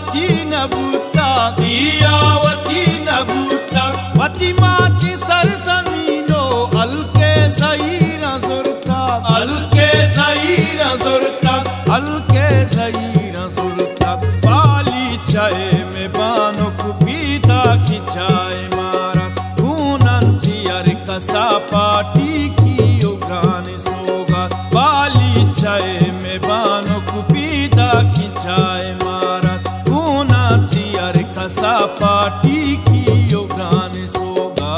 वती नबूता, दियावती नबूता, वती माती सरजमीनो अलके ज़हीरा ज़ुरता, अलके ज़हीरा ज़ुरता, अलके ज़हीरा ज़ुरता। बाली चाय में बानो कुपीता की चाय मारा, कूनंती अर कसा पाटी की उगाने सोगा। बाली चाय में बानो कुपीता की चाय मारा, कूनंती अर कसा पाटी की उगाने सोगा।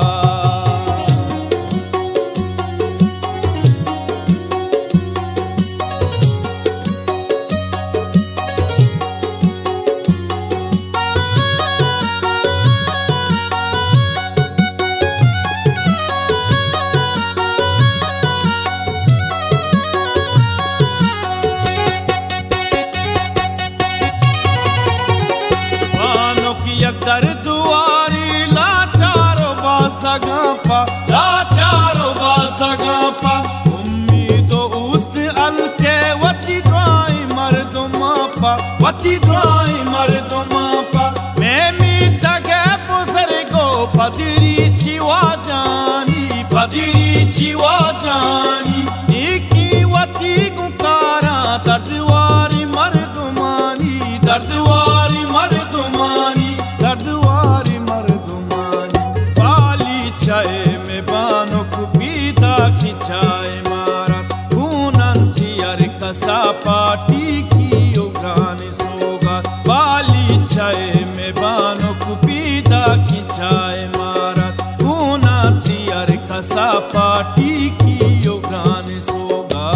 दरदुआरी लाचारो बासगापा, लाचारो बासगापा, उम्मीदो उस्त अलके वती ड्राई मर्दुमापा, वती ड्राई मर्दुमापा। मैं मीठा गै बुज़ुर्गो पदरी चिवा जानी, पदरी चिवा जानी, नीकी वती गुकारा दर्दवारी मर्दुमानी, दर्दवारी मर्दुमानी, दर्दवारी मर्दुमानी। बाली चाय में बानो कुपीता की चाय मारा, कूनंती अर कसा पाटी की उगाने सोगा। बाली चाय में बानो कुपीता की चाय मारा, कूनंती अर कसा पाटी की उगाने सोगा।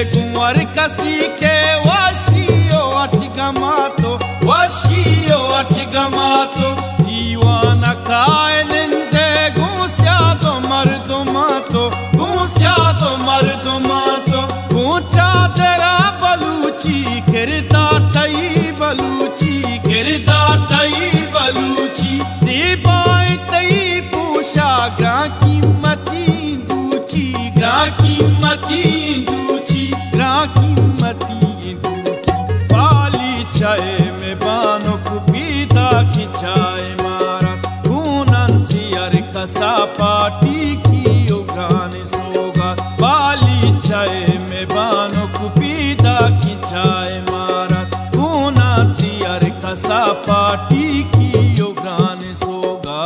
कुंवर कसी के वशियो अर्च गमातो, वशियो अर्च गमातो, दीवाना काय निंदे घूस्या तो मर्दुमातो, घूस्या तो मर्दुमातो। पूछा तेरा बलूची किरदार तई बलूची, किरदार तई बलूची, सिपाही तई पूछा ग्रा कीमती दूची, ग्रा कीमती दूची, ग्रा कीमती दूची। बाली चाय में बानो कुपीता की चाय मारा, कूनंती अर कसा पाटी की उगाने सोगा। बाली चाय में बानो कुपीता की चाय मारा, कूनंती अर कसा पाटी की उगाने सोगा।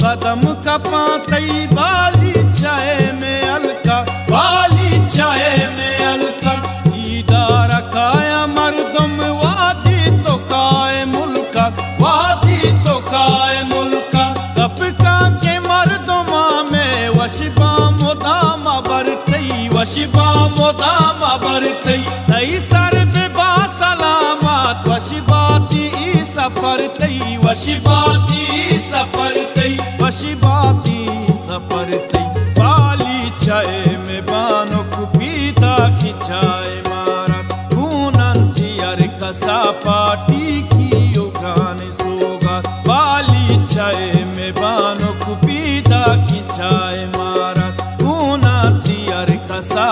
कदम कपा तई बाली चाय में अलका, बाली चाय में अलका। दीदार काया मर्दम वादी तो काय मुल्का, वादी तो काय मुल्का। तपका के मर्दमा में वशिबा मुदामा बरतई, वशिबा मुदामा बरतई। तई सर बेबा सलामत वशिबाती सफर तई, वशिबाती सफर तई, वशिबाती सफर तई। बाली चाय में बानो कुपीता की चाय मारा, कूनंती अर कसा पाटी की उगाने सोगा। बाली चाय में बानो कुपीता की चाय मारा, कूनंती अर कसा